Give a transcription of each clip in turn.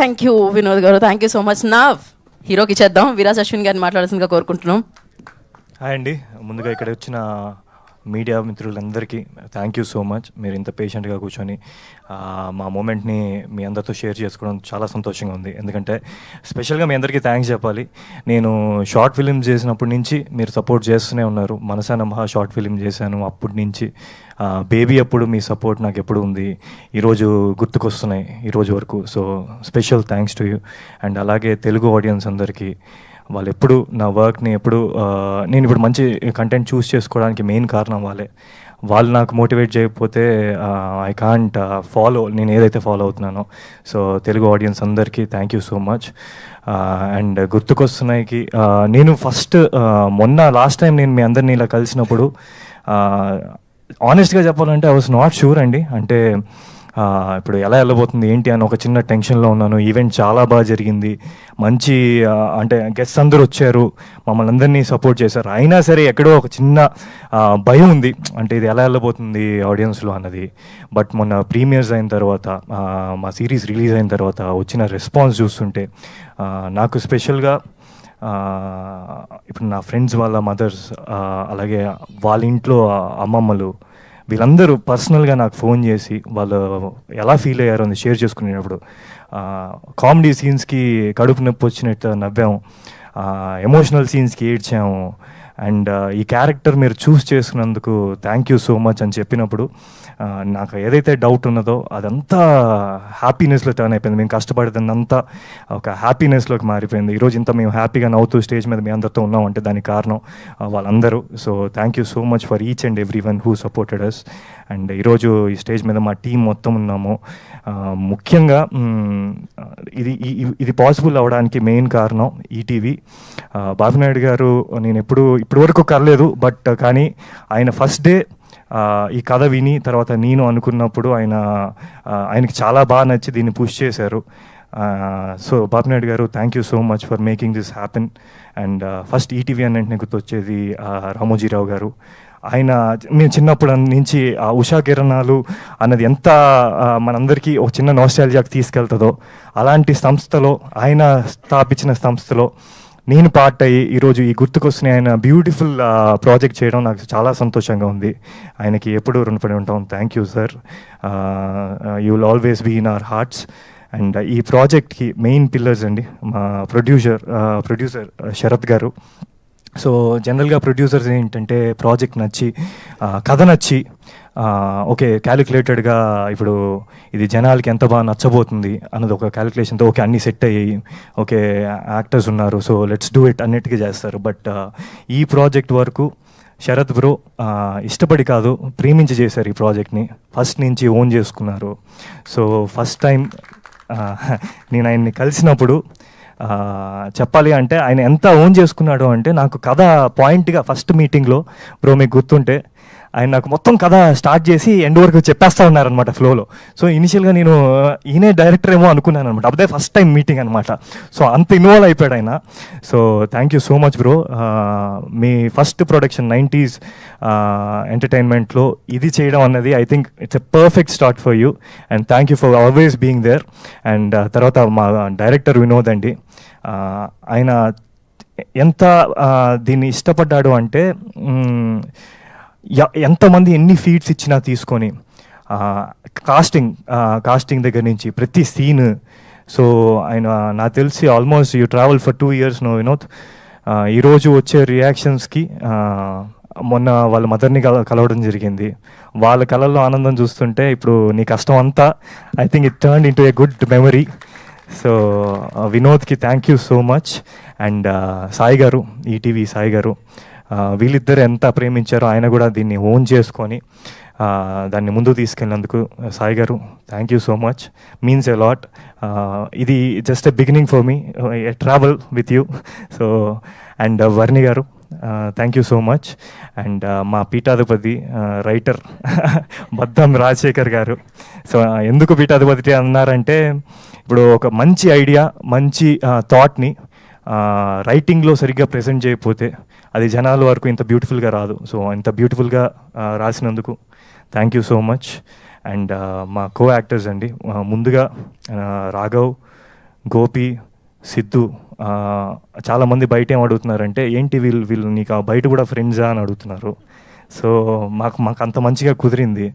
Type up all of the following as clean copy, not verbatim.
Thank you Vinod గారు, thank you so much. నా హీరోకి ఇచ్చేద్దాం, విరాజ్ అశ్విన్ గారిని మాట్లాడాల్సిందిగా కోరుకుంటున్నాం. హాయ్ అండి, ముందుగా ఇక్కడ వచ్చిన మీడియా మిత్రులందరికీ థ్యాంక్ యూ సో మచ్. మీరు ఇంత పేషెంట్గా కూర్చొని మా మూమెంట్ని మీ అందరితో షేర్ చేసుకోవడం చాలా సంతోషంగా ఉంది. ఎందుకంటే స్పెషల్గా మీ అందరికీ థ్యాంక్స్ చెప్పాలి. నేను షార్ట్ ఫిలిం చేసినప్పటి నుంచి మీరు సపోర్ట్ చేస్తూనే ఉన్నారు. మనసాన మహా షార్ట్ ఫిలిం చేశాను అప్పటి నుంచి. బేబీ అప్పుడు మీ సపోర్ట్ నాకు ఎప్పుడు ఉంది, ఈరోజు గుర్తుకొస్తున్నాయి ఈరోజు వరకు. So special thanks to you. And అలాగే తెలుగు ఆడియన్స్ అందరికీ, వాళ్ళు ఎప్పుడు నా వర్క్ని ఎప్పుడు నేను ఇప్పుడు మంచి కంటెంట్ చూస్ చేసుకోవడానికి మెయిన్ కారణం వాళ్ళే. వాళ్ళు నాకు మోటివేట్ చేయకపోతే ఐ కాంట్ ఫాలో నేను ఏదైతే ఫాలో అవుతున్నానో. సో తెలుగు ఆడియన్స్ అందరికీ thank you so much. And గుర్తుకొస్తున్నాయికి నేను ఫస్ట్ మొన్న లాస్ట్ టైం నేను మీ అందరినీ ఇలా కలిసినప్పుడు ఆనెస్ట్గా చెప్పాలంటే ఐ వాజ్ నాట్ షూర్ అండి. అంటే ఇప్పుడు ఎలా వెళ్ళబోతుంది ఏంటి అని ఒక చిన్న టెన్షన్లో ఉన్నాను. ఈవెంట్ చాలా బాగా జరిగింది, మంచి అంటే గెస్ట్స్ అందరూ వచ్చారు, మమ్మల్ని అందరినీ సపోర్ట్ చేశారు. అయినా సరే ఎక్కడో ఒక చిన్న భయం ఉంది, అంటే ఇది ఎలా వెళ్ళబోతుంది ఆడియన్స్లో అన్నది. బట్ మొన్న ప్రీమియర్స్ అయిన తర్వాత, మా సిరీస్ రిలీజ్ అయిన తర్వాత వచ్చిన రెస్పాన్స్ చూస్తుంటే నాకు స్పెషల్గా ఇప్పుడు నా ఫ్రెండ్స్ వాళ్ళ మదర్స్, అలాగే వాళ్ళ ఇంట్లో అమ్మమ్మలు, వీళ్ళందరూ పర్సనల్గా నాకు ఫోన్ చేసి వాళ్ళు ఎలా ఫీల్ అయ్యారో అని షేర్ చేసుకునేటప్పుడు కామెడీ సీన్స్కి కడుపు నొప్పి వచ్చినట్టు నవ్వాము, ఎమోషనల్ సీన్స్కి ఏడ్చాము. అండ్ ఈ క్యారెక్టర్ మీరు చూస్ చేసుకున్నందుకు థ్యాంక్ యూ సో మచ్ అని చెప్పినప్పుడు నాకు ఏదైతే డౌట్ ఉన్నదో అదంతా హ్యాపీనెస్లో టర్న్ అయిపోయింది. మేము కష్టపడేదంతా ఒక హ్యాపీనెస్లోకి మారిపోయింది. ఈరోజు ఇంత మేము హ్యాపీగా నవ్వుతూ స్టేజ్ మీద మీ అందరితో ఉన్నామంటే దానికి కారణం వాళ్ళందరూ. So thank you so much for each and every one who supported us. And ఈరోజు ఈ స్టేజ్ మీద మా టీం మొత్తం ఉన్నాము. ముఖ్యంగా ఇది పాసిబుల్ అవ్వడానికి మెయిన్ కారణం ఈటీవీ. బాబునాయుడు గారు నేను ఇప్పటి వరకు కలలేదు, బట్ కానీ ఆయన ఫస్ట్ డే ఈ కథ విని తర్వాత నేను అనుకున్నప్పుడు ఆయనకి చాలా బాగా నచ్చి దీన్ని పుష్ చేశారు. సో బాబునాయుడు గారు thank you so much for making this happen. And first ETV అన్నింటినీ గుర్తొచ్చేది రామోజీరావు గారు. ఆయన మేము చిన్నప్పుడు నుంచి ఉషా కిరణాలు అన్నది ఎంత మనందరికీ ఒక చిన్న నాస్టాల్జియాకి తీసుకెళ్తుందో, అలాంటి సంస్థలో ఆయన స్థాపించిన సంస్థలో నేను పార్ట్ అయ్యి ఈరోజు ఈ గుర్తుకొస్తున్న ఆయన బ్యూటిఫుల్ ప్రాజెక్ట్ చేయడం నాకు చాలా సంతోషంగా ఉంది. ఆయనకి ఎప్పుడూ రుణపడి ఉంటాం. Thank you sir, you will always be in our hearts. And ఈ ప్రాజెక్ట్కి మెయిన్ పిల్లర్స్ అండి మా ప్రొడ్యూసర్ శరత్ గారు. సో జనరల్గా ప్రొడ్యూసర్స్ ఏంటంటే ప్రాజెక్ట్ నచ్చి, కథ నచ్చి, ఓకే క్యాలిక్యులేటెడ్గా ఇప్పుడు ఇది జనాలకి ఎంత బాగా నచ్చబోతుంది అన్నది ఒక క్యాలిక్యులేషన్తో ఓకే అన్నీ సెట్ అయ్యి ఓకే యాక్టర్స్ ఉన్నారు సో లెట్స్ డూ ఇట్ అన్నిటికీ చేస్తారు. బట్ ఈ ప్రాజెక్ట్ వరకు శరత్ బ్రో ఇష్టపడి కాదు, ప్రేమించి చేశారు ఈ ప్రాజెక్ట్ని. ఫస్ట్ నుంచి ఓన్ చేసుకున్నారు. సో ఫస్ట్ టైం నేను ఆయన్ని కలిసినప్పుడు చెప్పాలి అంటే ఆయన ఎంత ఓన్ చేసుకున్నాడు అంటే, నాకు కథ పాయింట్గా ఫస్ట్ మీటింగ్లో బ్రో మీకు గుర్తుంటే ఆయన నాకు మొత్తం కథ స్టార్ట్ చేసి ఎండ్ వరకు చెప్పేస్తూ ఉన్నారనమాట ఫ్లోలో. సో ఇనిషియల్గా నేను ఈయనే డైరెక్టర్ ఏమో అనుకున్నాను అనమాట, అప్పుడే ఫస్ట్ టైం మీటింగ్ అనమాట. సో అంత ఇన్వాల్వ్ అయిపోయాడు ఆయన. So thank you so much bro. మీ ఫస్ట్ ప్రొడక్షన్ 90s ఎంటర్టైన్మెంట్లో ఇది చేయడం అన్నది I think it's a perfect start for you and thank you for always being there. And తర్వాత మా డైరెక్టర్ వినోద్ అండి, ఆయన ఎంత దీన్ని ఇష్టపడ్డాడు అంటే ఎంతమంది ఎన్ని ఫీడ్స్ ఇచ్చినా తీసుకొని కాస్టింగ్ దగ్గర నుంచి ప్రతి సీన్. సో ఆయన నాకు తెలిసి almost you travel for 2 years no Vinod. ఈరోజు వచ్చే రియాక్షన్స్కి మొన్న వాళ్ళ మదర్ని కలవడం జరిగింది. వాళ్ళ కళల్లో ఆనందం చూస్తుంటే ఇప్పుడు నీ కష్టం అంతా I think it turn into a good memory. So వినోద్కి thank you so much. And Sai garu, ETV Sai గారు, వీళ్ళిద్దరు ఎంత ప్రేమించారో ఆయన కూడా దీన్ని ఓన్ చేసుకొని దాన్ని ముందుకు తీసుకెళ్ళినందుకు Sai garu thank you so much, means a lot. ఇది just a beginning for me, a travel with you. So and Varni garu thank you so much. And మా పీఠాధిపతి రైటర్ బద్దం రాజశేఖర్ గారు. సో ఎందుకు పీఠాధిపతి అన్నారంటే, ఇప్పుడు ఒక మంచి ఐడియా మంచి థాట్ని రైటింగ్లో సరిగ్గా ప్రజెంట్ చేయకపోతే అది జనాల వరకు ఇంత బ్యూటిఫుల్గా రాదు. సో ఇంత బ్యూటిఫుల్గా రాసినందుకు thank you so much. And మా కో యాక్టర్స్ అండి, ముందుగా రాఘవ్, గోపి, సిద్ధు, చాలామంది బయట ఏం అడుగుతున్నారంటే ఏంటి వీళ్ళు నీకు బయట కూడా ఫ్రెండ్సా అని అడుగుతున్నారు. సో మాకు అంత మంచిగా కుదిరింది.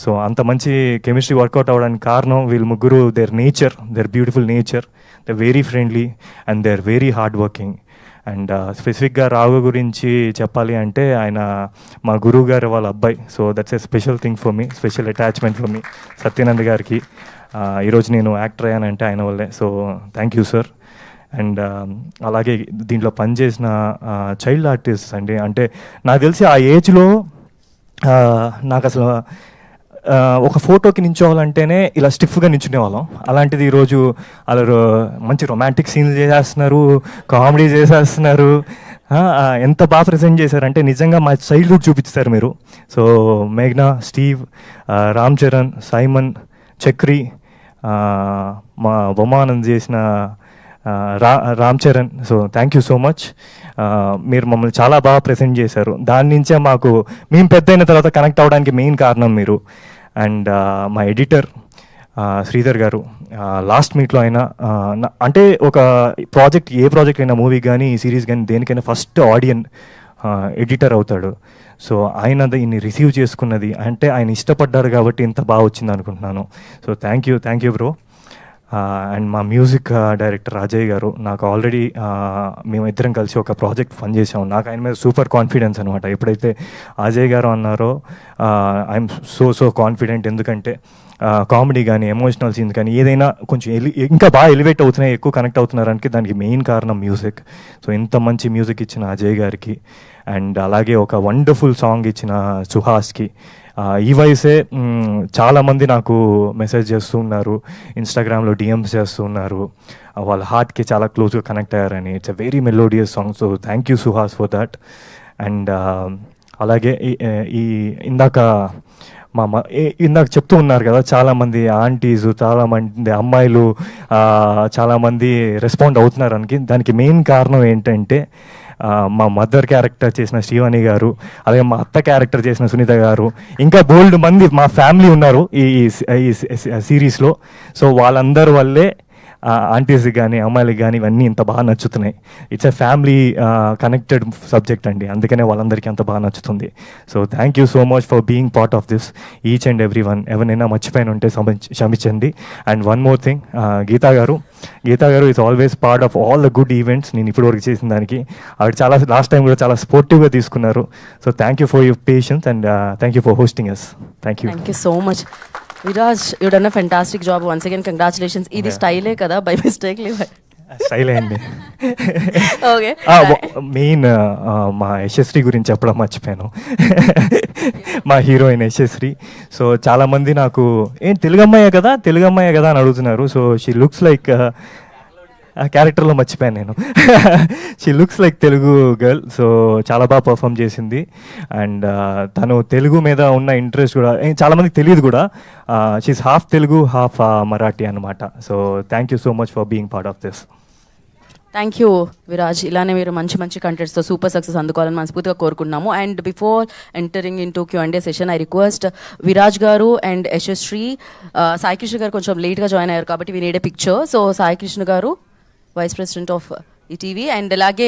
సో అంత మంచి కెమిస్ట్రీ వర్కౌట్ అవ్వడానికి కారణం వీళ్ళు ముగ్గురు, there beautiful nature, they very friendly and they are very hard working. And స్పెసిఫిక్గా రాఘవ గురించి చెప్పాలి అంటే ఆయన మా గురువు గారు వాళ్ళ అబ్బాయి. So that's a special thing for me, special attachment for me. Satyanand గారికి ఈరోజు నేను యాక్టర్ అయ్యానంటే ఆయన వల్లే. So thank you sir. And అలాగే దీంట్లో పనిచేసిన చైల్డ్ ఆర్టిస్ట్స్ అండి, అంటే నాకు తెలిసి ఆ ఏజ్లో నాకు అసలు ఒక ఫోటోకి నించోవాలంటేనే ఇలా స్టిఫ్గా నించునేవాళ్ళం. అలాంటిది ఈరోజు అలా మంచి రొమాంటిక్ సీన్లు చేసేస్తున్నారు, కామెడీ చేసేస్తున్నారు. ఎంత బాగా ప్రజెంట్ చేశారంటే నిజంగా మా చైల్డ్హుడ్ చూపిస్తారు మీరు. సో మేఘ్నా, స్టీవ్, రామ్ చరణ్, సైమన్, చక్రి, మా బొమ్మానంద్ చేసిన Ram Charan. So thank you so much. మీరు మమ్మల్ని చాలా బాగా ప్రెజెంట్ చేశారు. దాని నుంచే మేము పెద్ద అయిన తర్వాత కనెక్ట్ అవ్వడానికి మెయిన్ కారణం మీరు. అండ్ మా ఎడిటర్ శ్రీధర్ గారు, లాస్ట్ మీట్లో అయినా అంటే ఒక ఏ ప్రాజెక్ట్ అయినా, మూవీ కానీ సిరీస్ కానీ దేనికైనా ఫస్ట్ ఆడియన్ ఎడిటర్ అవుతాడు. సో ఆయన దీన్ని రిసీవ్ చేసుకున్నది అంటే ఆయన ఇష్టపడ్డారు కాబట్టి ఇంత బాగా వచ్చింది అనుకుంటున్నాను. So thank you bro. And మా మ్యూజిక్ డైరెక్టర్ అజయ్ గారు, నాకు ఆల్రెడీ మేమిద్దరం కలిసి ఒక ప్రాజెక్ట్ పని చేసాము. నాకు ఆయన మీద సూపర్ కాన్ఫిడెన్స్ అనమాట. ఎప్పుడైతే అజయ్ గారు అన్నారో ఐఎమ్ సో కాన్ఫిడెంట్. ఎందుకంటే కామెడీ కానీ, ఎమోషనల్ సీన్స్ కానీ ఏదైనా కొంచెం ఇంకా బాగా ఎలివేట్ అవుతున్నాయి, ఎక్కువ కనెక్ట్ అవుతున్నారంటే దానికి మెయిన్ కారణం మ్యూజిక్. సో ఇంత మంచి మ్యూజిక్ ఇచ్చిన అజయ్ గారికి, అండ్ అలాగే ఒక వండర్ఫుల్ సాంగ్ ఇచ్చిన సుహాస్కి. ఈ వయసే చాలామంది నాకు మెసేజ్ చేస్తూ ఉన్నారు, ఇన్స్టాగ్రామ్లో డిఎమ్స్ చేస్తూ ఉన్నారు, వాళ్ళ హార్ట్కి చాలా క్లోజ్గా కనెక్ట్ అయ్యారని. It's a very melodious song. So thank you Suhas for that. And అలాగే ఇందాక చెప్తూ ఉన్నారు కదా, చాలామంది ఆంటీస్, చాలామంది అమ్మాయిలు చాలామంది రెస్పాండ్ అవుతున్నారు అని. దానికి మెయిన్ కారణం ఏంటంటే మా మదర్ క్యారెక్టర్ చేసిన శ్రీవాణి గారు, అలాగే మా అత్త క్యారెక్టర్ చేసిన సునీత గారు, ఇంకా బోల్డ్ మంది మా ఫ్యామిలీ ఉన్నారు ఈ సిరీస్లో. సో వాళ్ళందరి వల్లే ఆంటీస్కి కానీ అమ్మాయిలకి కానీ ఇవన్నీ ఇంత బాగా నచ్చుతున్నాయి. It's a family connected subject అండి, అందుకనే వాళ్ళందరికీ అంత బాగా నచ్చుతుంది. So thank you so much for being part of this, each and every one. ఎవరైనా మర్చిపోయిన ఉంటే క్షమించండి. And one more thing, Geetha garu is always part of all the good events. నేను ఇప్పటివరకు చేసిన దానికి ఆవిడ లాస్ట్ టైం కూడా చాలా స్పోర్టివ్గా తీసుకున్నారు. So thank you for your patience and thank you for hosting us. Thank you so much. Viraj, you done a fantastic job once again. Congratulations. ఇది స్టైలే కదా, బై మిస్టేక్ లేదు? స్టైలే అండి. ఓకే, మెయిన్ మా యశస్వి గురించి చెప్పడం మర్చిపోయాను. మా హీరోయిన్ యశస్వి. సో చాలామంది నాకు తెలుగు అమ్మాయే కదా అని అడుగుతున్నారు. సో షీ లుక్స్ లైక్, క్యారెక్టర్లో మర్చిపోయాను నేను. She looks like Telugu girl. So చాలా బాగా పర్ఫామ్ చేసింది. అండ్ తను తెలుగు మీద ఉన్న ఇంట్రెస్ట్ కూడా చాలామందికి తెలియదు కూడా. She's half Telugu half Marathi అనమాట. So thank you so much for being part of this. Thank you Viraj. ఇలానే మీరు మంచి కంటెంట్స్తో సూపర్ సక్సెస్ అందుకోవాలని మనస్ఫూర్తిగా కోరుకుంటున్నాము. And before entering in to Q&A session, I request Viraj garu and Yashasvi, Sai Krishna గారు కొంచెం లేట్గా జాయిన్ అయ్యారు కాబట్టి we need a picture. So Sai Krishna garu, vice president of ETV, and అలాగే